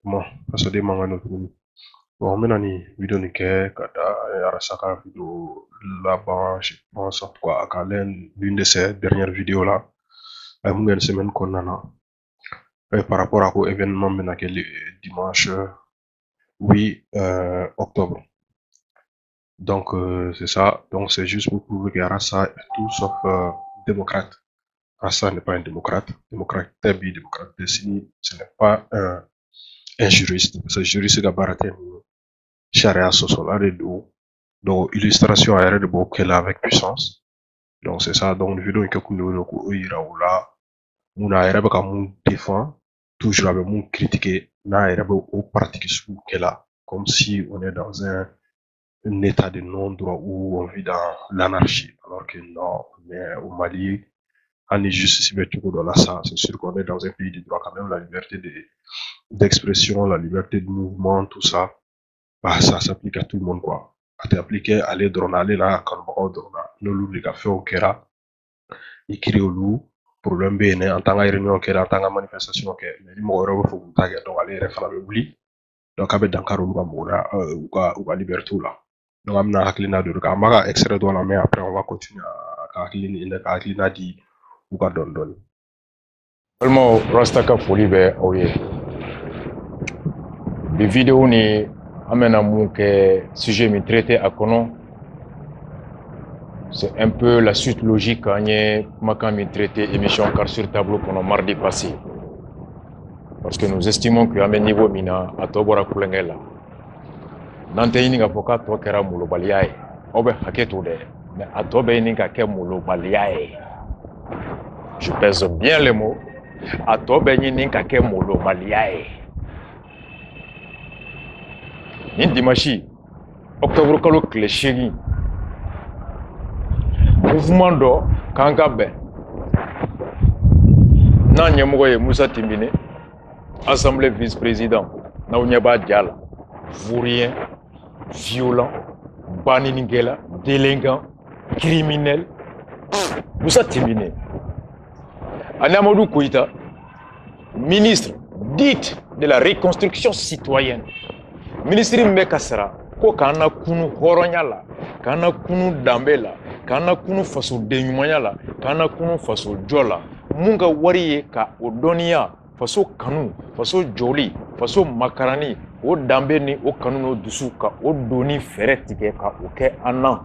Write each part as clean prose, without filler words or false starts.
Bon, parce que manga tuguni. Bon, maintenant ni vidéo ni ke kata arasaka vidéo là-bas, je pense en tout cas à l'une de ces dernières vidéos là, une semaine qu'on en a, par rapport à l'événement maintenant que le dimanche 8 octobre. Donc c'est ça, donc c'est juste pour prouver que Arasa est tout sauf démocrate. Arasa n'est pas un démocrate, démocrate Tebi, démocrate Dessini, ce n'est pas un juriste, c'est juriste Gabarate. Charia Sosola de dos. Donc, illustration à de beau qu'elle a avec puissance. Donc, c'est ça. Donc, vidéo que nous avons ira ou là, on a era baka mun défend, toujours avec mun critiquer, na era au pratique sous qu'elle a. Comme si on est dans un état de non-droit où on vit dans l'anarchie. Alors que non, mais au Mali, on est juste ici, mais tout dans la ça. C'est sûr qu'on est dans un pays de droit quand même, la liberté d'expression, la liberté de mouvement, tout ça. Bah, ça s'applique à tout le monde, quoi. A te appliqué ale dɔrɔn na ale n'a kanubagaw dɔrɔn na n'olu de ka fɛnw kɛra i kiri olu problème bɛ yen dɛ en tant que réunion kɛra en tant que manifestation kɛ mais ni mɔgɔ wɛrɛ bɛ fɔ k'u ta kɛ donc ale yɛrɛ fana bɛ wuli donc a bɛ dankari olu ka mɔgɔ la u ka liberté la donc an bɛna hakilina dɔ de kan an b'a ka extrait dɔ la mais après on va continuer ka hakilina di u ka dɔɔni dɔɔni. Vraiment, Rastaka foli bɛ aw ye. Bi vidéo ni an bɛna mun kɛ sujet min traité a kɔnɔ, c'est un peu la suite logique an ye kumakan min traité émission Carte sur Tableau kɔnɔ mardi passé. Parce que nous estimons que an bɛ niveau min na a tɔ bɔra kulonkɛ la. N'an tɛ ɲini k'a fɔ k'a tɔ kɛra molobaliya ye, aw bɛ hakɛ to dɛ, mais a tɔ bɛ ɲini ka kɛ molobaliya ye. Je pèse bien les mots. A tɔ bɛ ɲini ka kɛ molobaliya ye. Ni dimanche octobre kalo tile 8 mouvement dɔ kan ka bɛn n'an ɲɛmɔgɔ ye Musa Timbine, assemblée vice-président, n'aw ɲɛ b'a ja la, vaurien, violent, baninikɛla, délinquant, criminel, Musa Timbine ani Amadou Koïta, ministre dit de la reconstruction citoyenne. Ministre min bɛ ka sara ko k'an na kunu hɔrɔnya la, k'an na kunu danbe la, k'an na kunu fasoden ɲumanya la, k'an na kunu faso jɔ la, mun ka wari ye ka o dɔnniya, faso kanu, faso jɔli, faso makarani, o danbe ni o kanu n'o dusu ka o doni fɛrɛ tigɛ ka o kɛ an na.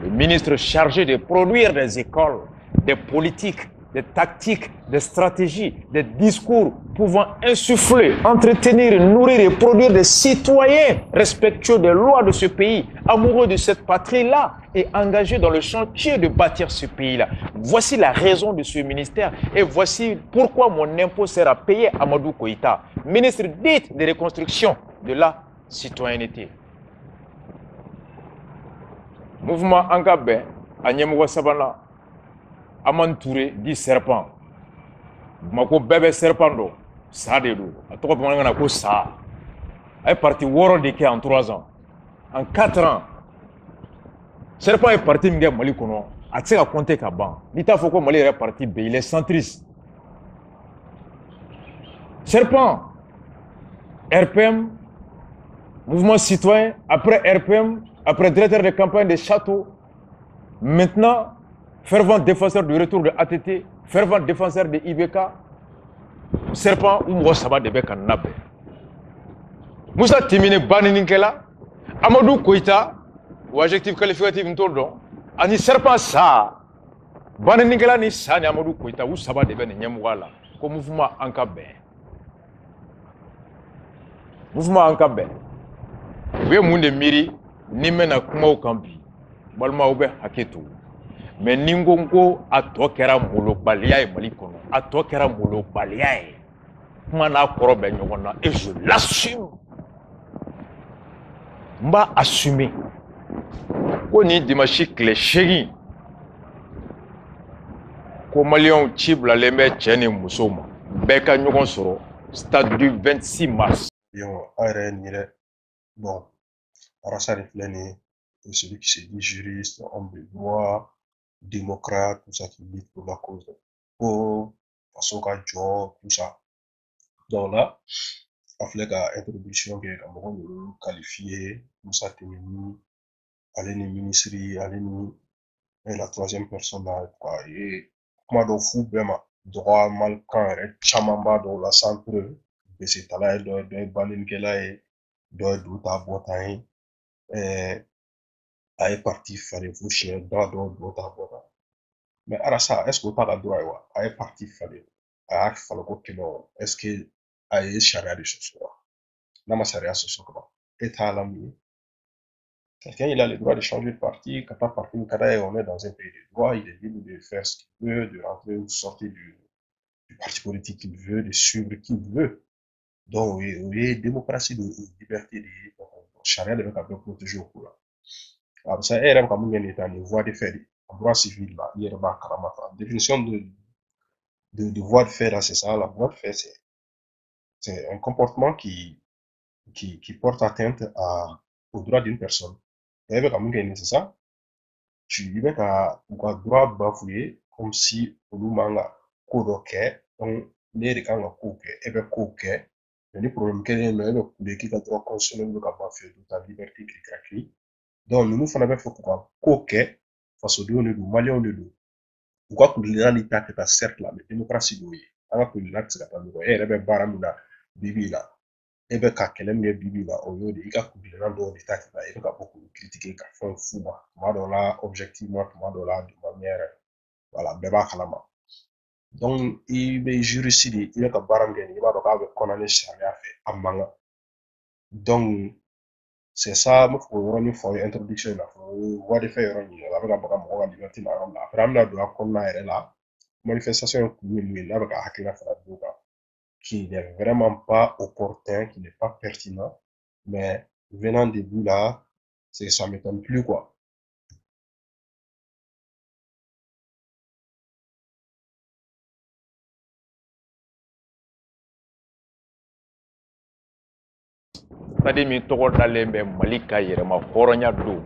Le ministre chargé de produire des écoles, des politiques, des tactiques, des stratégies, des discours pouvant insuffler, entretenir, nourrir et produire des citoyens respectueux des lois de ce pays, amoureux de cette patrie-là et engagés dans le chantier de bâtir ce pays-là. Voici la raison de ce ministère et voici pourquoi mon impôt sert à payer Amadou Koïta, ministre dit de reconstruction de la citoyenneté. Mouvement Angabé, à Nyemouwa Sabana, Aman Touré dit serpent. Mako bébé serpent do, ça de do. A toko bamana ko ça. Est parti woro de en 3 ans. En 4 ans. Serpent est parti m'gé Mali kono. A tseka compter ka ban. Nita foko Mali est parti be, il est centriste. Serpent RPM, mouvement citoyen, après RPM, après directeur de campagne de Château, maintenant fervent défenseur du retour de ATT, fervent défenseur de IBK, serpent ou moi ça va de Beka Nabe. Moussa Timine Banininkela, Amadou Koïta, ou adjectif qualificatif Ntoldo, ani serpent ça, Banininkela ni ça ni Amadou Koïta, ou ça va de Ben Nyamouala, comme mouvement Ankabe. Mouvement Ankabe. Vous voyez, moun de miri, ni mena kuma kambi, balma oube haketu. Mais ningongo a to kera molo balia e Mali kono, a to kera molo balia e. Kuma na koro be nyogona et je l'assume. Mba assumer. Ko ni dimanche clé chéri. Ko Malion Tchibla lembe tcheni musoma. Beka nyogon soro stade du 26 mars. Yo, bon, Arasa Refleni, celui qui se dit juriste, homme de droit, démocrate, tout ça qui lutte pour la cause des pauvres, façon qu'à job, tout ça. Donc là, avec la introduction que nous qualifié Moussa Temini, Aleni Ministry, Aleni la troisième personne là, quoi. Et comment donc fou vraiment droit mal quand chamamba dans la centre de cet là de balin que là et de ta botaine est parti faire vous chien dans ta botaine. Mais à ça, est-ce que tu as le droit à est parti faire à faire que non, est-ce que à est charia de ce soir? Dans ma charia ce soir comment? Et t'as la quelqu'un, il a le droit de changer de parti. Quand on est dans un pays de droit, il est libre de faire ce qu'il veut, de rentrer ou de sortir du parti politique qu'il veut, de suivre qui il veut. Donc, oui, démocratie, de liberté, de charia devait quand même protéger au courant. Alors, ça, est comme un état, une voie de fait, en droit civil, là, il y a une définition de voie de fait, là, c'est ça. La voie de fait, c'est un comportement qui porte atteinte au droit d'une personne. Et c'est ça. Tu vas ka droit bafoué comme si olu man ka ko dɔ kɛ donc ne de kan ka ko kɛ e bɛ ko kɛ mais ni problème kelen nɔ e bɛ kule k'i ka droit constitutionnel bɛ ka bafoué de ta liberté k'i kaki donc ninnu fana bɛ fɛ k'u ka ko kɛ fasodenw de don maliyɛnw de don u ka kulela ni ta kɛ ta certes la mais démocratie d'o ye an ka kulela tɛ se ka taa ɲɔgɔn e yɛrɛ bɛ baara min na bibi in na e bɛ ka kɛlɛ min kɛ bibi in na o y'o de i ka kulela dɔw de ta kɛ ta i bɛ ka bɔ k'u critiquer ka fɛnw f'u ma tuma dɔw la objectivement tuma dɔw la de manière voilà bɛɛ b'a kalama donc i bɛ juriste de i bɛ ka baara min kɛ i b'a dɔn k'a bɛ kɔnɔ ni sariya fɛ a man kan donc c'est ça n bɛ fɛ k'o yɔrɔnin fɔ introduction in na fɔ voie de fait yɔrɔ ɲini a bɛ ka baga mɔgɔ ka liberté la yɔrɔ min na après an bɛna don a kɔnɔna yɛrɛ la manifestation in kun ye mun ye n'a bɛ ka hakilina fara du kan qui n'est vraiment pas opportun, qui n'est pas pertinent, mais venant de vous là, ça m'étonne plus quoi. Tadi min tɔgɔ dalen bɛ Mali ka yɛrɛma hɔrɔnya don,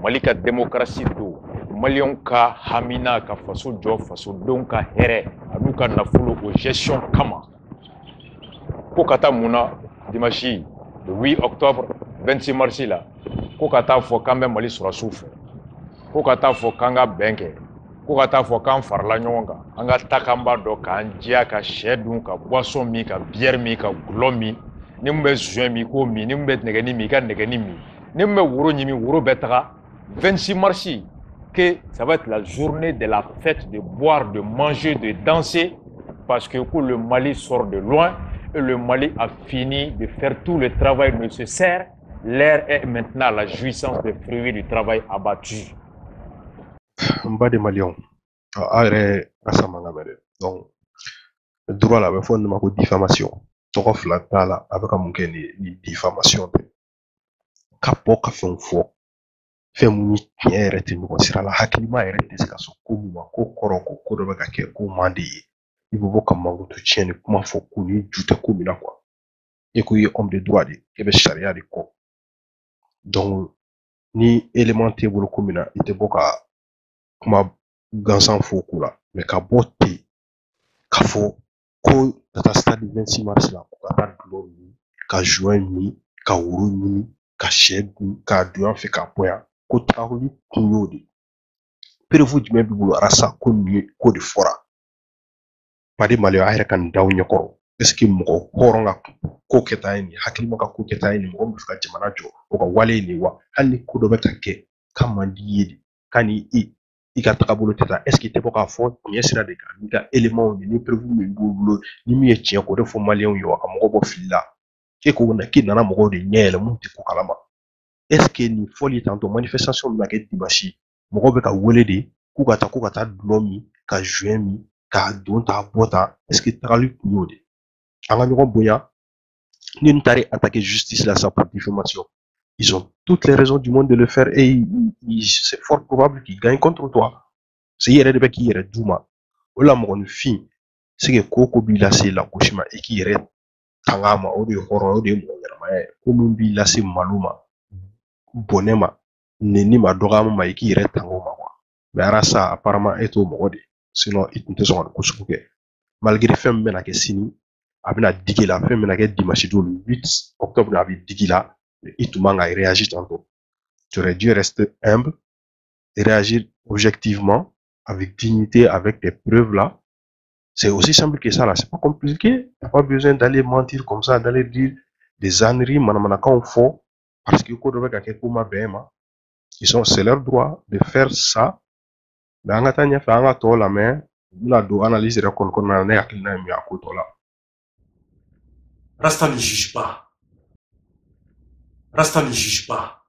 Mali ka démocratie don, Maliyɛnw ka hamina ka faso jɔ fasodenw ka hɛrɛ an'u ka nafolo o gestion kama. Ko ka taa mun na dimanche le 8 octobre 26 mars la ko ka taa fɔ k'an bɛ Mali sɔrɔsiw fɛ, ko ka taa fɔ k'an ka bɛn kɛ, ko ka taa fɔ k'an farala ɲɔgɔn kan, an ka takanba dɔ k'an diya ka sɛ dun ka boisson min ka bière min ka gulɔ min ni mun bɛ joint min k'o min ni mun bɛ nɛgɛni min i ka nɛgɛni min ni mun bɛ woro ɲimi woro bɛ taga 26 mars que ça va être la journée de la fête, de boire, de manger, de danser parce que le Mali sort de loin et le Mali a fini de faire tout le travail nécessaire. L'heure est maintenant à la jouissance des fruits du travail abattu. Mba de Malion, a yɛrɛ asa man ka mɛn donc droit la a bɛ fɔ nin ma ko diffamation tɔgɔ fila t'a la a bɛ ka mun kɛ ni diffamation tɛ ka bɔ ka fɛnw fɔ fɛn mun ni tiɲɛ yɛrɛ tɛ ɲɔgɔn sira la hakilima yɛrɛ tɛ se ka sɔn ko mun ma ko kɔrɔ ko ko dɔ bɛ ka kɛ ko man di ye i bɛ bɔ ka mankutu tiɲɛ ni kuma fɔ ko ni ju tɛ ko min na quoi e ko i ye homme de droit de e bɛ sariya de kɔ donc ni élément t'e bolo ko min na i tɛ bɔ ka kuma gansan fɔ ko la mais ka bɔ ten ka fɔ ko ka taa stade 26 mars la ko ka taa dulɔ ɲini ka joint ɲini ka woro ɲini ka sɛ dun k'a dun yan fɛ k'a bɔ yan ko Traoré kun y'o de preuve jumɛn b'i bolo arasa ko nin ye ko de fɔra Mali Maliyɛn a yɛrɛ ka nin daw ɲɛkɔrɔ est ce que mɔgɔ hɔrɔn ka ko kɛta ye nin hakilima ka ko kɛta ye nin mɔgɔ min bɛ fɛ ka jamana jɔ o ka wale ye nin wa hali ni ko dɔ bɛ ka kɛ k'a man di ye de k'a ni i ka tagabolo tɛ taa est ce que i tɛ bɔ k'a fɔ tiɲɛ sira de kan n'i ka éléments ni preuve min b'u bolo ni min ye tiɲɛ k'o de fɔ maliyɛnw ye wa ka mɔgɔ bɔ fili la e ko k'i nana mɔgɔw de ɲɛ yɛlɛ mun tɛ ko kalama est ce que nin fɔli tantɔ manifestation bɛ kɛ dimanche mɔgɔw bɛ ka wele de k'u ka taa dulɔ min ka joint min k'a don ta bɔ ta est ce que tagali kun y'o de an ka ɲɔgɔn bonya ni n taara attaquer justice la sa pour diffamation ils ont toutes les raisons du monde de le faire et c'est fort probable qu'ils gagnent contre toi. C'est yɛrɛ de bɛ k'i yɛrɛ d'u ma. O la mɔgɔninfin c'est que ko b'i lase lagosi ma i k'i yɛrɛ tanga ma o de ye hɔrɔn o de ye mɔgɔ ɲɛnamaya ye ko min b'i lase malo ma bɔnɛ ma neni ma dɔgɔyama ma i k'i yɛrɛ tanga o ma quoi. Mais arasa apparemment e t'o mɔgɔ de sinon i tun tɛ sɔn ka nin ko sugu kɛ malgré fɛn min bɛna kɛ sini a bɛna digi la fɛn bɛna kɛ dimanche don le 8 octobre a bɛ digi la i tun man ka réagir tantôt tu aurais dû rester humble et réagir objectivement avec dignité avec des preuves là. C'est aussi simple que ça là, c'est pas compliqué, t'as pas besoin d'aller mentir comme ça, d'aller dire des âneries manamana quand faux parce que c'est leur droit de faire ça. Mais en attendant, faire un tour la main, la do analyse qu'on a né à kilna mi akotola. Rasta ne juge pas. Rasta ne juge pas.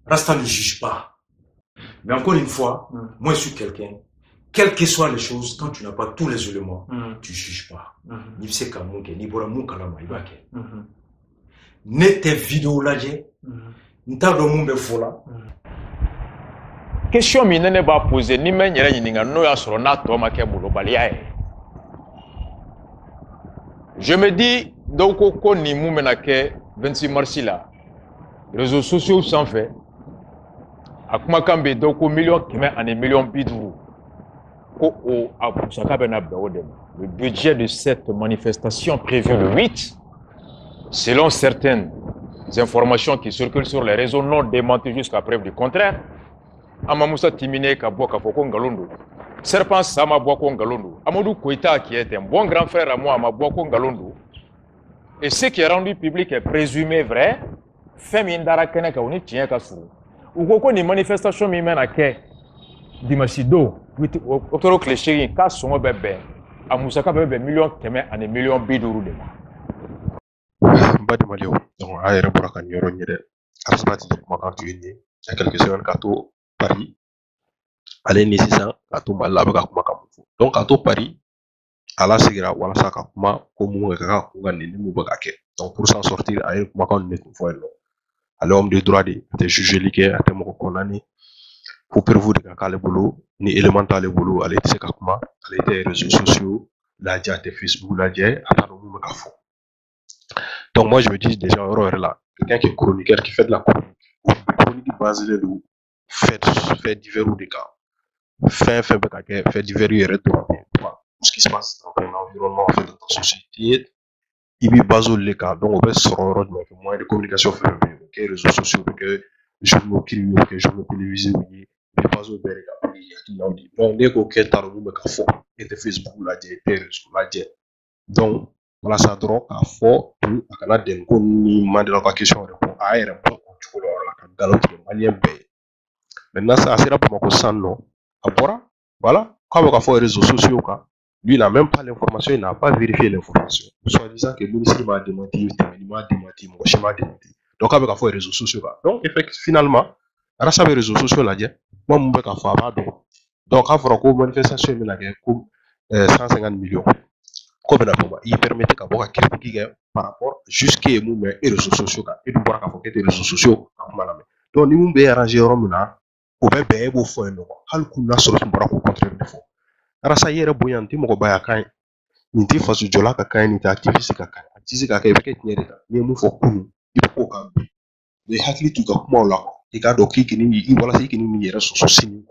Rasta ne juge pas. Mais encore une fois, moi je suis quelqu'un. Quelles que soient les choses, quand tu n'as pas tous les éléments, tu ne juges pas. Ni sais qu'à mon ni bora mon kalama ibake. Ne tes vidéos là, n'ta do mon be fola. Question mi nene ba poser ni men yere yininga no ya soro na to ma ke bolo balia e. Je me dis donc ko ni mu menake 26 mars là. Réseaux sociaux sans fait. Akuma kambe donc million kime ane million bidou. Le budget de cette manifestation prévue le 8, selon certaines informations qui circulent sur les réseaux non démenties jusqu'à preuve du contraire, Amamoussa Timine Kaboka Foko Ngalondo, Serpent Sama Boko Ngalondo, Amadou Koïta qui est un bon grand frère à moi, Amaboko Ngalondo, et ce qui est rendu public est présumé vrai, Femindara Keneka Oni Tienkasu, ou Koko ni manifestation mimène à Kè. Dimashido, octobre cliché, cas son bébé, à Moussaka bébé, million keme, et million bidou de moi. Badi Malio, donc, à Aéroport Nyoro Nyere, Arsenal, quand tu es né, il y a quelques semaines, Kato, Paris, allez, Nissisa, Kato, Malaba, Kumakamufu. Donc, Kato, Paris, à la Sigra, ou à la Sakakuma, comme Mouaka, Kougan, Moubakake. Donc, pour s'en sortir, à Aéroport Nyoro, à l'homme de droit de juger l'Ike, à Temoko Konani. Pour prévoir de kale boulot ni élémental boulot aller c'est comment aller des réseaux sociaux la dia de Facebook la dia attendre mu ka fo. Donc moi je me dis déjà là quelqu'un qui est chroniqueur qui fait de la chronique basée de fait divers ou des cas fait divers et retour ce qui se passe dans l'environnement en fait dans la société il est basé les cas donc on peut se rendre moyen de communication fait que réseaux sociaux que journaux criés que journaux télévisés pas au berga donc dès qu'on quitte à nous ka fo et de Facebook la dia réseaux la dia donc voilà ça droit à fort tout à kana den ko ni mandela la question répond à répond ko la ka galop malien be maintenant ça sera pour ko sanno abora voilà comme on a fait les réseaux sociaux lui il n'a même pas l'information il n'a pas vérifié l'information soit disant que le ministre m'a démenti mon schéma démenti donc avec a fait les réseaux sociaux donc effectivement finalement à ça les réseaux sociaux là moi mon bec a fait donc à faire une manifestation il a gagné 150 millions comme il permettait qu'à voir critiquer par rapport jusqu'à les réseaux sociaux et de voir qu'à les réseaux sociaux donc ni mon arrangé romuna au bébé au fond non hal kuna sur son bras au contraire de fond rasa yere boyanti mo baya kan nti fasu jola ka kan ni activiste ka kan activiste ka kai beke tinyere ta ni mu fo kunu ipo ka de hakli tu ka kuma la e ka do kiki ni i wala si kini ni yere so sini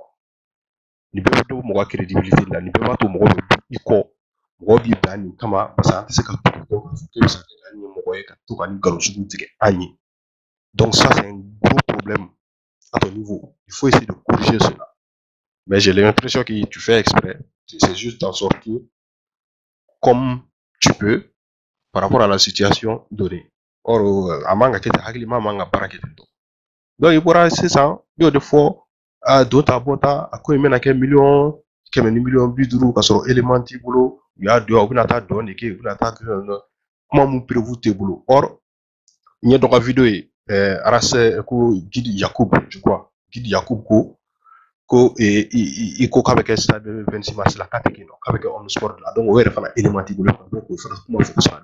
ni be do mo credibilité la ni be ma to mo iko mo bi bani kama basa ante se ka to ke sa ka ni mo ka to ka ni galo su tige anyi donc ça c'est un gros problème à ton niveau il faut essayer de corriger cela mais j'ai l'impression que tu fais exprès c'est juste d'en sortir comme tu peux par rapport à la situation donnée. Or, amanga kete hakili manga barakete do. Donc il pourra c'est ça, yo de fois à d'autres abota à quoi il mène à quel million, quel million bidou ka soro élémenti boulot, il y a deux ou nata donne que ou nata comment mu prévu tes boulot. Or, il y a donc la vidéo arase ko Guidi Yacoub, je crois. Guidi Yacoub ko e ko avec stade 26 mars la kate kino avec on sport là donc ouais fana élémenti boulot donc il faudra comment faut ça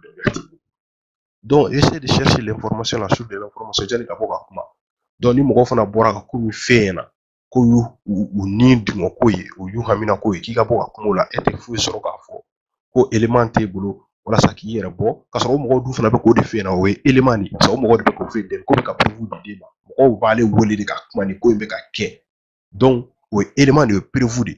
donc essayer de chercher l'information la source de l'information jani ka boka kuma donc ni mo fana bora ka ko mi fena ko yu ni dimo ko yi o yu hamina ko yi ki ka boka kuma la ete fu soro ka fo ko élémenti boulot wala sa ki yere bo ka so mo du fana be ko de fena o élément ni so mo de be ko fe den ko ka prévu de débat mo va aller woler de ka kuma ni ko be ka ke donc oui élément de prévu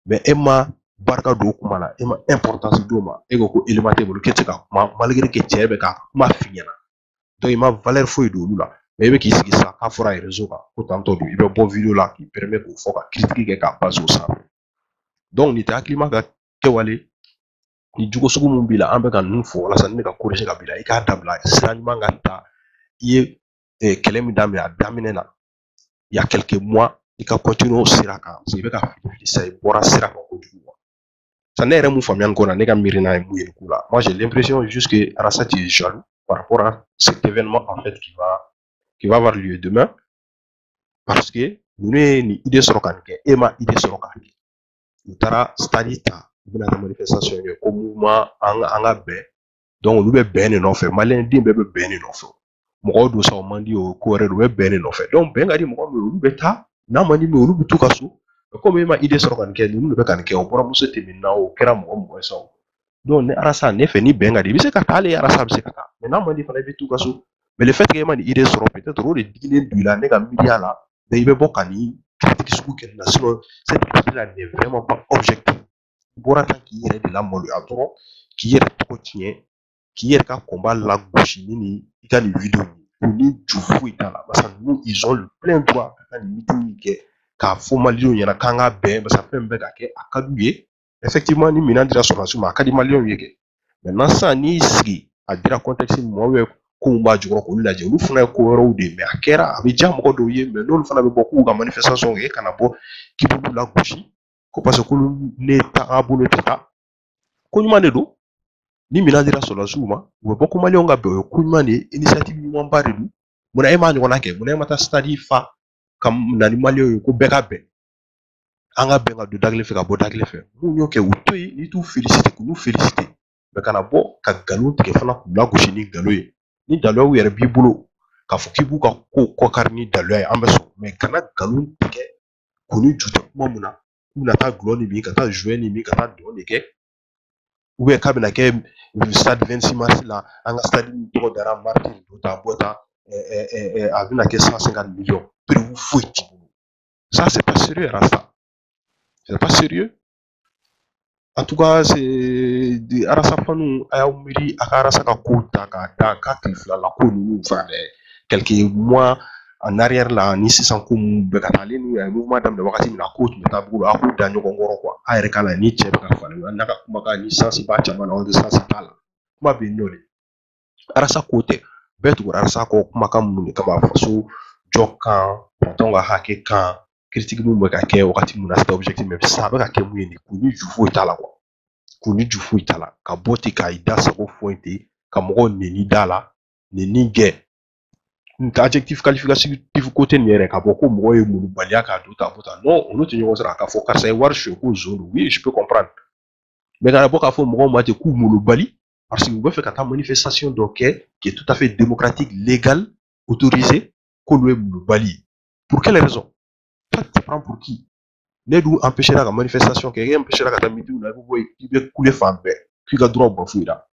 mais Emma barka do kuma la e ma importance do ma e ko élément te bolo ke te ka kuma malgré que cɛ bɛ ka kuma f'i ɲɛna donc i ma valeur foyi don olu la mais i bɛ k'i sigi sa k'a fɔra réseau kan ko tantôt don i bɛ bɔ vidéo la qui permet k'o fɔ ka critique kɛ k'a base o sanfɛ donc nin tɛ hakilima ka kɛwale ni jugo sugu mun b'i la an bɛ ka ninnu fɔ walasa ni ne ka corriger ka b'i la i k'a dabila sira ɲuman ka ta i ye kɛlɛ min daminɛ a daminɛ na il y a quelques mois i ka continuer o sira kan parce que i bɛ ka fili sa i bɔra sira kan kojugu ça ne yɛrɛ mun faamuya nin ko la ne ka miiri n'a ye mun ye nin ko la moi j'ai l'impression juste que Arasati est jaloux par rapport à cet événement en fait qui va avoir lieu demain parce que ninnu ye nin idée sɔrɔ ka nin kɛ e ma idée sɔrɔ k'a kɛ u taara stade ta u bɛna kɛ manifestation kɛ ko mouvement an ka bɛn donc olu bɛ bɛn de nɔfɛ maliyɛn den bɛɛ bɛ bɛn de nɔfɛ mɔgɔw don sa o man di o ko wɛrɛ don u bɛ bɛn de nɔfɛ donc bɛn ka di mɔgɔ min olu bɛ taa n'a man di min olu bɛ t'u ka so comme e ma idée sɔrɔ ka nin kɛ ninnu de bɛ ka nin kɛ o bɔra muso tɛmɛna o kɛra mɔgɔ ye sa o donc ne Arasa ne fɛ ni bɛn ka di i bɛ se ka taa ale Arasa bɛ se ka taa mais n'a man di fana i bɛ t'u ka so mais le fait que e ma nin idée sɔrɔ peut-être o de digilen don i la ne ka miiriya la mais i bɛ bɔ ka nin critique sugu kɛ nin na sinon cette critique là n'est vraiment pas objective i bɔra tan k'i yɛrɛ de lamaloya dɔrɔn k'i yɛrɛ tɔgɔ tiɲɛ k'i yɛrɛ ka combat lagosi ni i ka nin vidéo u ni ju foyi t'a la parce que nous ils ont le plein droit ka nin meeting min kɛ k'a fɔ maliyɛnw ɲɛna k'an ka bɛn parce que fɛn min bɛ ka kɛ a ka d'u ye effectivement ni minɛn dira sɔrɔdasiw ma a ka di maliyɛnw ye kɛ maintenant sisan n'i sigi a dira contexte min ma ou ko mun b'a jukɔrɔ k'olu lajɛ olu fana ye ko wɛrɛw de mais a kɛra a bɛ diya mɔgɔ dɔw ye mais n'olu fana bɛ bɔ k'u ka manifestation kɛ kana bɔ k'i b'olu lagosi ko parce que k'olu ne taga bolo tɛ taa ko ɲuman de don ni minɛn dira sɔrɔdasiw ma u bɛ bɔ ko maliyɛnw ka bɛn o ye ko ɲuman de ye initiative ɲumanba de don munna e m'a ɲɔgɔnna kɛ munna e ma taa stade fa ka na ni maliyɛnw ye ko bɛɛ ka bɛn an ka bɛn ka don da kelen fɛ ka bɔ da kelen fɛ mun y'o kɛ u to yen n'i t'u féliciter k'u féliciter mais kana bɔ ka nkalon tigɛ fana k'u lagosi ni nkalon ye ni daluyaw yɛrɛ b'i bolo k'a fɔ k'i b'u ka ko kɔkari ni daluya ye an bɛ sɔn mais kana nkalon tigɛ k'u ni ju tɛ kuma mun na k'u bɛna taa gulɔ ni min ka taa jouet ni min ka taa dɔn de kɛ ou bien k'a bɛna kɛ stade 26 mars la an ka stade min tɔgɔ dara Martin do ta bɔ ta a bɛna kɛ 150 millions prévu foyi t'i bolo ça c'est pas sérieux Arasa c'est pas sérieux en tout cas c'est Arasa fanu a y'aw miiri a ka Arasa ka kow ta k'a da k'a tile fila la ko ninnu enfin quelques mois en arrière la ni sisan ko mun bɛ ka taa ale ni mouvement daminɛ wagati min na ko tun bɛ taa bolo a k'u da ɲɔgɔn kɔrɔ quoi a yɛrɛ k'a la ni cɛ bɛ ka falen n'a ka kumakan ni sansi b'a caman na o de sansi t'a la kuma bɛ yen nɔ de Arasa ko tɛ bɛɛ tugura Arasa kɔ kumakan minnu de kama faso jɔ kan pɔntɔn ka hakɛ kan critique mun bɛ ka kɛ wagati min na c'était objectif mais sisan a bɛ ka kɛ mun ye nin k'u ni ju foyi t'a la quoi k'u ni ju foyi t'a la ka bɔ ten k'a da sago foyi ten ka mɔgɔw neni da la neni gɛn adjectif qualificatif côté nin yɛrɛ k'a fɔ ko mɔgɔ ye mulubaliya k'a don ta bɔ ta non olu tɛ ɲɔgɔn sɔrɔ k'a fɔ karisa ye wari suɲɛ ko zon don oui je peux comprendre mais kana bɔ k'a fɔ mɔgɔw ma ten k'u mulubali parce que u bɛ fɛ ka taa manifestation dɔ kɛ qui est tout à fait démocratique légal autorisé k'olu ye mulubali pour quelle raison toi tu prends pour qui ne dun empêchera ka manifestation kɛ e empêchera ka taa meeting na i bɛ kule fan bɛɛ k'i ka droit bɔ foyi la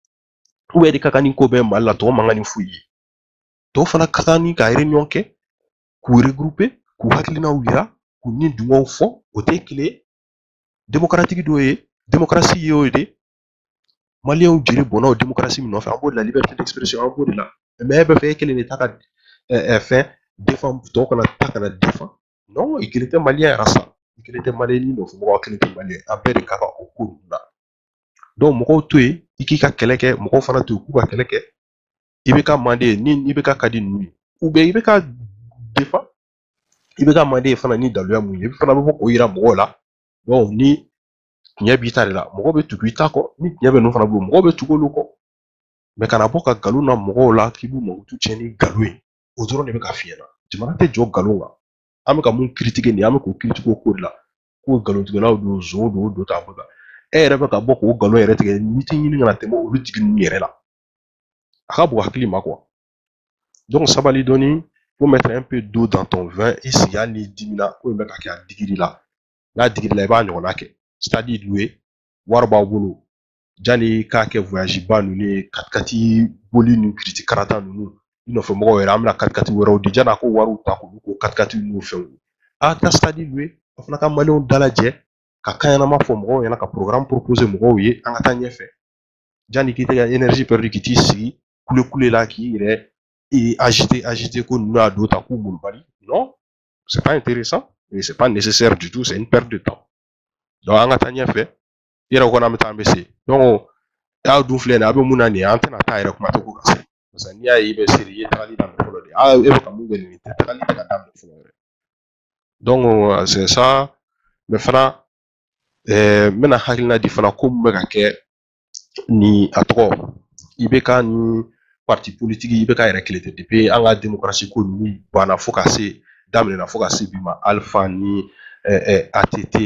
ou bien de ka kan ni ko bɛɛ Mali la tɔgɔ man kan ni foyi ye dɔw fana ka kan ni ka réunion kɛ k'u regrouper k'u hakilinaw yira k'u ni dunwaw fɔ o tɛ kelen ye démocratique dɔ ye démocratie ye o de maliyɛnw jeli bɔnna o démocratie min nɔfɛ an b'o de la liberté d'expression an b'o de la mais e bɛ fɛ e kelen de ta ka fɛn défend tɔw kana ta kana défend non i kelen tɛ maliyɛn yɛrɛ sa i kelen tɛ maliyɛn ni nɔfɛ mɔgɔw kelen tɛ maliyɛn an bɛɛ de ka kan o ko ninnu na donc mɔgɔw to yen i k'i ka kɛlɛ kɛ mɔgɔw fana to yen k'u ka kɛlɛ kɛ i bɛ ka mande ye ni i bɛ ka di ninnu ye ou bien i bɛ ka défend i bɛ ka mande ye fana ni daluya mun ye i fana bɛ bɔ k'o yira mɔgɔw la donc ni tiɲɛ b'i ta de la mɔgɔw bɛ tugu i ta kɔ ni tiɲɛ bɛ ninnu fana bolo mɔgɔw bɛ tugu olu kɔ mais kana bɔ ka nkalon na mɔgɔw la k'i b'u makutu tiɲɛ ni nkalon ye o dɔrɔn de bɛ ka f'i ɲɛna jamana tɛ jɔ nkalon kan an bɛ ka mun critiquer nin an bɛ k'o critiquer o ko de la ko nkalontigɛlaw don zon don ta bɔ ta e yɛrɛ bɛ ka bɔ k'o nkalon yɛrɛ tigɛ meeting ɲini kana tɛmɛ olu tigi ninnu yɛrɛ la a ka bon hakili ma quoi donc sabali dɔɔni faut mettre un peu d'eau dans ton vin i sigi hali n'i dimina ko in bɛ ka kɛ a digiri la n'a digiri la i b'a ɲɔgɔnna kɛ stade loué wari b'aw bolo jani k'a kɛ voyage ba ninnu ye katikati boli ni kiriti karata ninnu i nɔfɛ mɔgɔw yɛrɛ an bɛna katikati wɛrɛw di janni a ko wariw ta k'olu ko katikati n'u fɛnw a taa stade loué a fana ka maliyɛnw dalajɛ ka kaɲanama fɔ mɔgɔw ɲɛna ka programme proposer mɔgɔw ye an ka taa ɲɛfɛ jani k'i tɛ ka énergie perdu k'i t'i sigi kule la k'i yɛrɛ agiter ko ninnu y'a don ta k'u bolo bali non c'est pas intéressant et c'est pas nécessaire du tout c'est une perte de temps donc an ka taa ɲɛfɛ i yɛrɛ kɔni an bɛ taa an bɛ se donc y'aw dun filɛ nin ye a bɛ mun na nin ye an tɛna taa yɛrɛ kuma tɛ ko ka se parce que n'i y'a ye i bɛ seri i ye tagali daminɛ fɔlɔ de e bɛ ka mun kɛ nin tɛ tagali tɛ ka daminɛ fɔlɔ yɛrɛ donc c'est ça mais fana n bɛna hakilina di fana ko mun bɛ ka kɛ ni a tɔgɔ i bɛ ka ni parti politique i bɛ ka yɛrɛ kile tɛ depuis an ka démocratie ko ninnu banna fo ka se daminɛna fo ka se bi ma Alpha ni ATT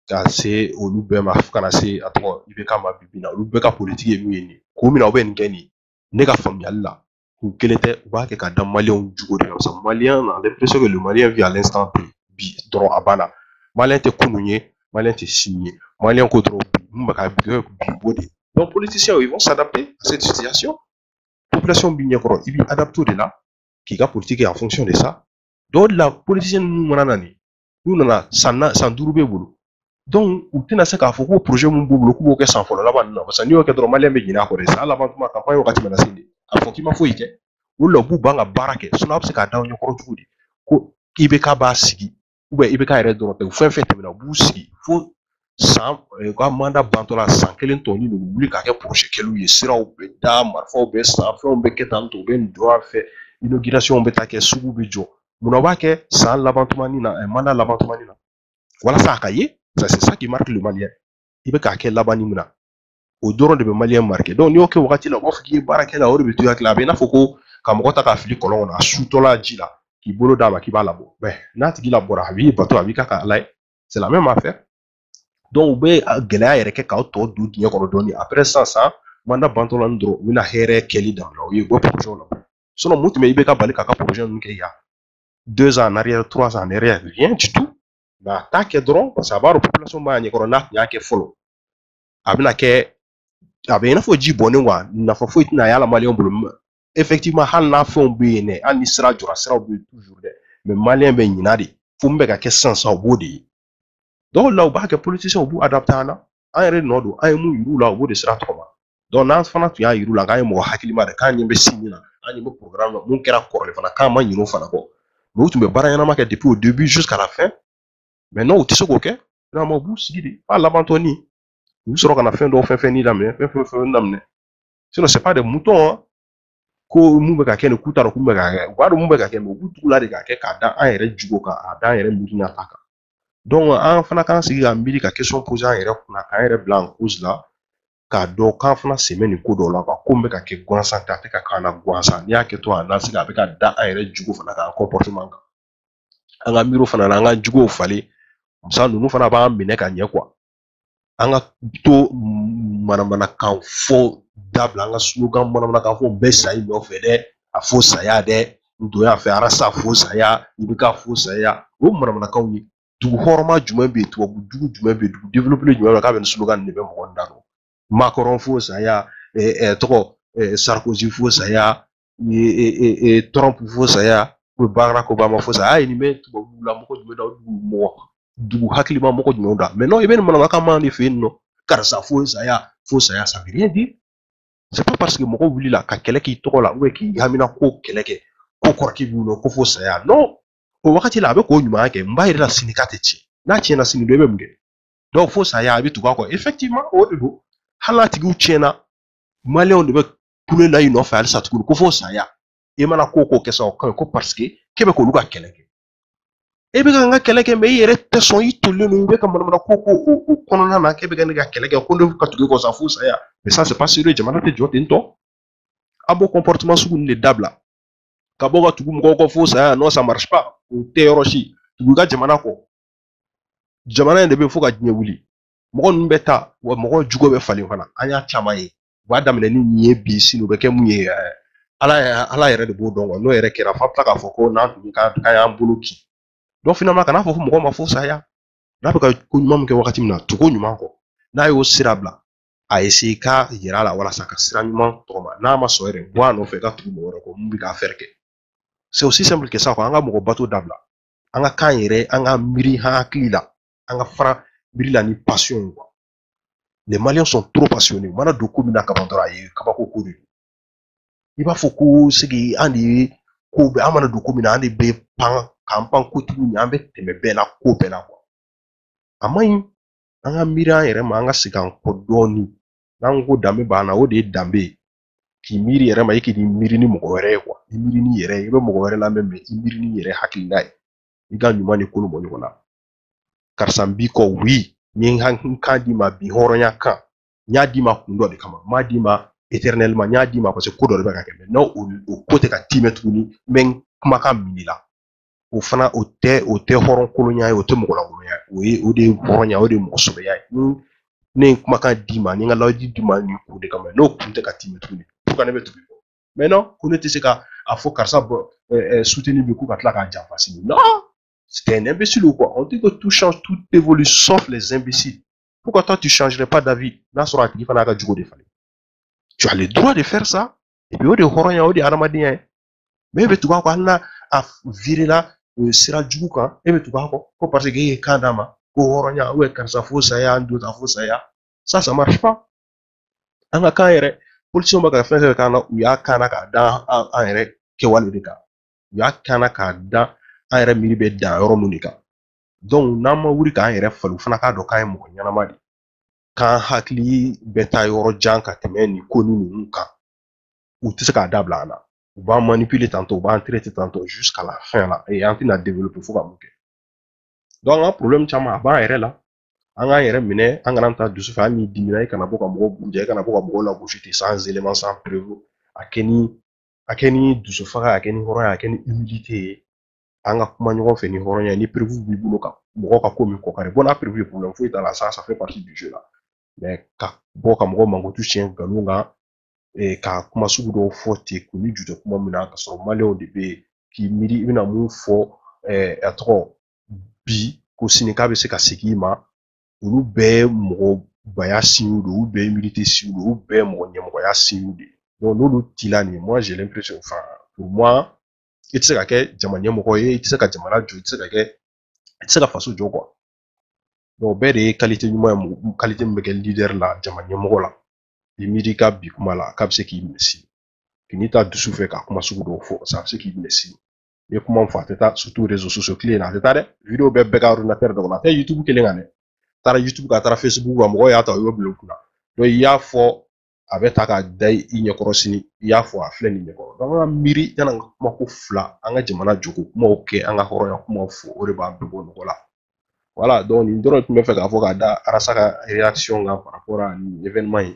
ka se olu bɛɛ ma fo kana se a tɔgɔ i bɛ ka ma bibi na olu bɛɛ ka politique ye min ye nin ko min na u bɛ nin kɛ nin ne ka faamuyali la kun kelen tɛ u b'a kɛ ka da maliyɛnw jugo de la parce que maliyɛn a l'impression que le malien vit à l'instant bi dɔrɔn a banna maliyɛn tɛ kunun ye maliyɛn tɛ sini ye maliyɛn ko dɔrɔn bi mun bɛ ka bi o de donc politiciens ils vont s'adapter à cette situation population bi ɲɛkɔrɔ i b'i adapter o de la k'i ka politique en fonction de ça donc la politicien ninnu mana na nin n'u nana san 5 b'e bolo donc u tɛna se k'a fɔ ko projet mun b'u bolo k'u b'o kɛ san fɔlɔ laban ninnu na parce que n'i y'o kɛ dɔrɔn maliyɛn bɛ ɲinɛ a kɔ de san laban tuma campagne wagati mana se de a fɔ k'i ma foyi kɛ olu la u b'u ban ka baara kɛ sinon a bɛ se k'a da ɲɛkɔrɔ cogo di ko i bɛ k'a b'a sigi i bɛ k'a yɛrɛ dɔrɔn tɛ fɛn fɛn tɛmɛna u b'u sigi fo san u ka mandat bantɔ la san kelen tɔ ni u wuli k'a kɛ projet kɛliw ye siraw bɛ da marifaw bɛ san fɛnw bɛ kɛ tan tɔ u bɛ nin jɔ a fɛ inauguration bɛ taa kɛ sugu bɛ jɔ munna u b'a kɛ san laban tuma ni na mandat laban tuma ni na walasa a ka ye c'est ça qui marque le malien i bɛ k'a kɛ laban ni mun na o dɔrɔn de bɛ malien marqué donc n'i y'o kɛ wagati la u b'a fɔ k'i ye baara kɛ la o de bɛ to i hakili la a bɛ i n'a fɔ ko ka mɔgɔ ta k'a fili kɔlɔn kɔnɔ a sutɔla ji la k'i bolo d'a ma k'i b'a labɔ n'a tigi labɔra a b'i bato a b'i ka ala ye c'est la même affaire donc u bɛ gɛlɛya yɛrɛ kɛ k'aw tɔ don diɲɛ kɔnɔ dɔɔni après san mandat bantɔ la nin dɔrɔn u bɛna hɛrɛ kɛli daminɛ u ye bɔ projet la sinon mun tun bɛ i bɛ ka bali k'a ka projet ninnu kɛ yan 2 ans en arrière 3 ans en arrière rien du tout mais a t'a kɛ dɔrɔn parce que a b'a dɔn population b'a ɲɛkɔrɔ n'a tun y'a kɛ fɔlɔ a bɛna kɛ a bɛ i n'a fɔ ji bɔnnen quoi nafa foyi tɛna y'a la maliyɛnw bolo effectivement hali n'a fɛnw bɛ yen dɛ hali ni sira jɔra siraw bɛ toujours dɛ mais maliyɛn bɛ ɲina de fo min bɛ ka kɛ sisan o b'o de ye donc là u b'a kɛ politiciens u b'u adapter an na an yɛrɛ nɔ don an ye mun yir'u la u b'o de sira tɔgɔma donc n'an fana tun y'a yir'u la k'an ye mɔgɔ hakilima de k'an ɲɛ bɛ sini na an ɲɛ bɛ programme na mun kɛra kɔrɔlen fana k'an ma ɲin'o fana kɔ mais u tun bɛ baara ɲɛnama kɛ depuis au début jusqu'à la fin mais non u tɛ se k'o kɛ finalement u b'u sigi de f'a labantɔni u bɛ sɔrɔ ka na fɛn dɔw fɛn daminɛ fɛn daminɛ sinon c'est pas des moutons ko mun bɛ ka kɛ nin k'u t'a dɔn k'u bɛ ka kɛ u b'a dɔn mun bɛ ka kɛ mais u b'u tugu la de k'a kɛ k'a da an yɛrɛ jugo kan a da an yɛrɛ miirina ta kan donc an fana k'an sigi ka miiri ka question poser an yɛrɛ kunna k'an yɛrɛ bila en cause la k'a dɔn k'an fana sen bɛ nin ko dɔw la quoi ko min bɛ ka kɛ gansan tɛ a tɛ ka k'an na gansan n'i y'a kɛ to a n'a sigi a bɛ ka da an yɛrɛ jugo fana kan comportement kan an ka miiriw fana na an ka juguw falen musa ninnu fana b'an minɛ ka ɲɛ quoi an ka to manamanakan fɔ dabila an ka slogan manamanakan fɔ bɛɛ sa i nɔfɛ dɛ a fɔ saya dɛ n don y'a fɛ arasa fɔ saya i bɛ ka fɔ saya o manamanakanw ye dugu hɔrɔnma jumɛn bɛ yen tubabu dugu jumɛn bɛ yen dugu développé jumɛn bɛ yen k'a bɛ nin slogan nin de bɛ mɔgɔ da dɔn Macron fɔ saya tɔgɔ Sarkozy fɔ saya Trump fɔ saya Barack Obama fɔ saya a ye nin bɛ tubabu la mɔgɔ jumɛn da dugu hakilima mɔgɔ jumɛn da mais non i bɛ nin manamanakan man de fɛ yen nɔ karisa fɔ saya ça veut rien dire c'est pas parce que mɔgɔ wulila ka kɛlɛ k'i tɔgɔ la ou k'i hamina ko kɛlɛ kɛ ko kɔrɔkɛ b'u la ko fɔ saya non o wagati la a bɛ k'o ɲuman kɛ n b'a yɛrɛ la sini k'a tɛ tiɲɛ n'a tiɲɛna sini dɔ i bɛ mun kɛ donc fɔ saya a bɛ tugu a kɔ effectivement o de don hali n'a tigiw tiɲɛna maliyɛnw de bɛ kule la i nɔfɛ halisa tuguni ko fɔ saya i mana ko kɛ sa o ka ɲi ko parce que k'e bɛ k'olu ka kɛlɛ kɛ e bɛ ka n ka kɛlɛ kɛ mais i yɛrɛ tɛ sɔn i tolen don i bɛ ka manamana ko o kɔnɔna na k'e bɛ ka ne ka kɛlɛ kɛ ko ne ka tugu kɔ sa fo saya mais ça c'est pas sérieux jamana tɛ jɔ ten tɔ a b'o comportement sugu ninnu de dabila ka bɔ ka tugu mɔgɔw kɔ fo saya non ça marche pas o tɛ yɔrɔ si tugu i ka jamana kɔ jamana in de bɛ fo ka diɲɛ wuli mɔgɔ ninnu bɛ taa wa mɔgɔ jugu bɛ falen fana an y'a caman ye u b'a daminɛ ni nin ye bi sini u bɛ kɛ mun ye ala yɛrɛ de b'o dɔn wa n'o yɛrɛ kɛra f'a bɛ tila k'a fɔ ko n'an tun k'an y'an bolo kin donc finalement kana fɔ ko mɔgɔ ma fo saya n'a bɛ ka ko ɲuman min kɛ wagati min na tugu ɲuman kɔ n'a y'o sira bila a essayer k'a yira a la walasa ka sira ɲuman tɔgɔma n'a ma sɔn yɛrɛ bɔ a nɔfɛ ka tugu mɔgɔ wɛrɛ kɔ mun bɛ k'a fɛɛrɛ kɛ c'est aussi simple que ça quoi an ka mɔgɔ bato dabila an ka kan yɛrɛ an ka miiri an hakili la an ka fara Mirila ni passion quoi. Les Maliens sont trop passionnés. Mana do ko mina kabandora ye kabako ko de. Iba foko sigi andi ko be amana do ko mina andi be pan kampan ko tu ni ambe teme be la ko be la quoi. Amayi anga mira yere ma anga sigan ko doni. Nango dambe bana o de dambe. Ki miri yere ma yiki di miri ni mɔgɔ wɛrɛ quoi. I miri ni yere i be mɔgɔ wɛrɛ la même i miri ni yere hakilina ye. I ka ɲuman ni kolo bɔ ɲɔgɔn na. Karisa n b'i kɔ oui ni kan di ma bi hɔrɔnya kan n y'a di ma kun dɔ de kama n m'a di ma éternellement n y'a di ma parce que ko dɔ de bɛ ka kɛ n'o ko tɛ ka timɛ tuguni n bɛ n kumakan minɛ la o fana o tɛ hɔrɔn kolonya ye o tɛ mɔgɔ lankolonya ye o de ye hɔrɔnya o de ye mɔgɔ sɛbɛya ye ne ye kumakan di ma ni n ka lawaji di ma nin kun de kama n'o kun tɛ ka timɛ tuguni pourquoi ne bɛ tugu mais non ko ne tɛ se ka a fɔ karisa bɔ soutenir bi ko ka tila k'a janfa sini non. C'était un imbécile ou quoi? On dit que tout change, tout évolue, sauf les imbéciles. Pourquoi toi, tu ne changerais pas d'avis? Tu as le droit de faire ça. Et puis, mais tu vas à virer là, sera du coup, et tu vas parce que y a kandama, ça marche pas. On a quand même, police m'a fait un kana, ou ya kana ka dans un erreur, kewale de ka. Ya kana ka dans un erreur milibe dans Romunica. Donc, n'a ma wuri k'an yɛrɛ fali fana k'a dɔn k'an ye mɔgɔ ɲɛnama de k'an hakili bɛ taa yɔrɔ jan ka tɛmɛ nin ko ni ninnu kan u tɛ se k'a dabila an na u b'an manipuler tantôt u b'an traiter tantôt jusqu'à la fin la et an tɛna développer fo ka mun kɛ donc an ka problème caman a b'an yɛrɛ la an k'an yɛrɛ minɛ an kana taa dusu fɛ hali n'i dimina i kana bɔ ka mɔgɔw buruja i kana bɔ ka mɔgɔw lagosi ten sans élément sans preuve a kɛ ni dusu faga a kɛ ni hɔrɔnya a kɛ ni humilité ye an ka kuma ɲɔgɔn fɛ ni hɔrɔnya ni preuve b'i bolo ka mɔgɔ ka ko min kɔ kari bon n'a preuve ye problème foyi t'a la ça fait partie du jeu là mais ka bɔ ka mɔgɔ mankutu siɲɛ nkalon kan ka kuma sugu dɔw fɔ ten k'u ni ju tɛ kuma min na ka sɔrɔ maliyɛnw de bɛ yen k'i miiri i bɛna mun fɔ a tɔgɔ bi ko sini k'a bɛ se ka segin i ma olu bɛɛ ye mɔgɔbaya signe de olu bɛɛ ye milité signe de olu bɛɛ ye mɔgɔ ɲɛmɔgɔya signe de donc n'olu tila nin moi j'ai l'impression enfin pour moi i tɛ se ka kɛ jamana ɲɛmɔgɔ ye i tɛ se ka jamana jɔ i tɛ se ka faso jɔ quoi donc bɛɛ de ye qualité ɲuman ye qualité min bɛ kɛ leader la jamana ɲɛmɔgɔ la i miiri ka bi kuma la k'a bɛ se k'i minɛ sini k'i n'i ta dusu fɛ ka kuma sugu dɔw fɔ ça bɛ se k'i minɛ sini i ye kuma min fɔ a tɛ taa surtout réseaux sociaux tile na a tɛ taa dɛ vidéo bɛɛ bɛɛ ka ordinateur dɔ kɔnɔ a tɛ YouTube kelen kan dɛ a taara YouTube kan a taara Facebook kan mɔgɔw y'a ta o y'o bila u kunna donc i y'a fɔ a bɛ ta k'a da i ɲɛkɔrɔ sini i y'a fɔ a filɛ nin ɲɛkɔrɔ donc an ka miiri yanni an ka kuma ko fila an ka jamana jogo kumaw kɛ an ka hɔrɔnya kumaw fɔ o de b'an bɛɛ bɔ nɔgɔ la voilà donc nin dɔrɔn tun bɛ fɛ k'a fɔ k'a da Arasa ka réaction kan par rapport à nin événement in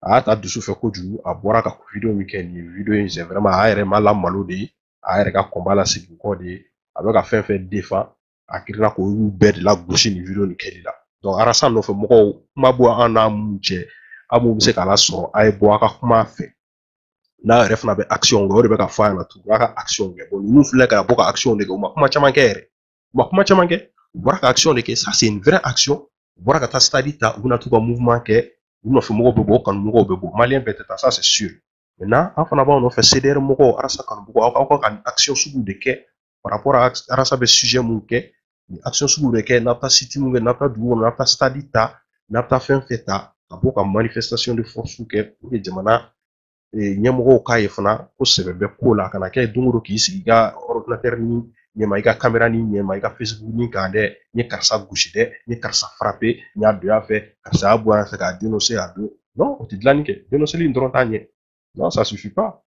a y'a ta dusu fɛ kojugu a bɔra ka vidéo min kɛ nin vidéo in c'est vraiment a yɛrɛ ma lamalo de ye a yɛrɛ ka combat la segin kɔ de ye a bɛ ka fɛn fɛn défend a kirina k'olu bɛɛ de lagosi nin vidéo nin kɛli la donc Arasa nɔfɛ mɔgɔw kuma bɔ an n'a mun cɛ a mun bɛ se k'a lasɔrɔ a ye bɔ a ka kuma fɛ n'a yɛrɛ fana bɛ action kɛ o de bɛ ka fɔ a ɲɛna tugun a ka action kɛ bon ninnu filɛ ka bɔ ka action de kɛ u ma kuma caman kɛ yɛrɛ u ma kuma caman kɛ u bɔra ka action de kɛ ça c'est une vraie action u bɔra ka taa stade ta u bɛna t'u ka mouvement kɛ u nɔfɛ mɔgɔw bɛ bɔ o kanumɔgɔw bɛ bɔ maliyɛn bɛɛ tɛ taa ça c'est sûr maintenant an fana b'aw nɔfɛ CDR mɔgɔw Arasa kanubagaw aw ka nin action sugu de kɛ par rapport à Arasa bɛ sujet mun kɛ nin action sugu de kɛ n'a bɛ taa site mun kɛ n'a bɛ taa dugu kɔnɔ n'a bɛ taa stade ta n'a bɛ taa fɛn fɛn ta ka bɔ ka manifestation de force kɛ pour que jamana ɲɛmɔgɔw k'a ye fana ko sɛbɛ bɛ ko la kana kɛ don o don k'i sigi i ka ordinateur ni ɲɛma i ka caméra ni ɲɛma i ka Facebook ni kan dɛ n ye karisa gosi dɛ n ye karisa frappé n y'a don yan fɛ karisa y'a bɔ yan fɛ k'a dénoncer a don non o tɛ dilanni kɛ dénoncer in dɔrɔn t'a ɲɛ non ça suffit pas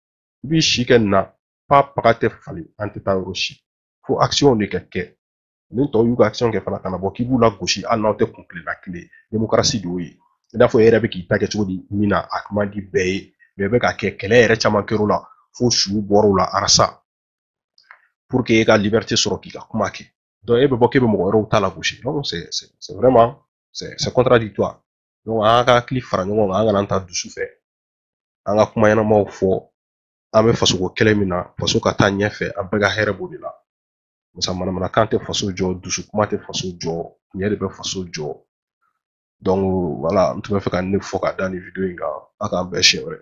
i b'i si kɛ nin na pas paga tɛ falen an tɛ taa yɔrɔ si fo action de ka kɛ ni tɔw y'u ka action kɛ fana kana bɔ k'i b'u lagosi hali n'aw tɛ kun kilela kelen démocratie de y'o ye i n'a fɔ e yɛrɛ bɛ k'i ta kɛ cogo di min na a man di bɛɛ ye mais bɛ ka kɛ kɛlɛ yɛrɛ caman kɛr'o la fo su bɔr'o la Arasa pour que e ka liberté sɔrɔ k'i ka kuma kɛ donc e bɛ bɔ k'e bɛ mɔgɔ wɛrɛw ta lagosi donc c'est vraiment c'est contradictoire donc an ka hakili fara ɲɔgɔn kan an kana ta dusu fɛ an ka kuma ɲɛnamaw fɔ an bɛ fasoko kɛlɛ min na faso ka taa ɲɛfɛ an bɛɛ ka hɛrɛ b'o de la musa manamanakan tɛ faso jɔ dusu kuma tɛ faso jɔ ɲɛ de bɛ faso jɔ donc voilà n tun bɛ fɛ ka ne fɔ ka da nin vidéo in kan a k'an bɛɛ siɲɛ wɛrɛ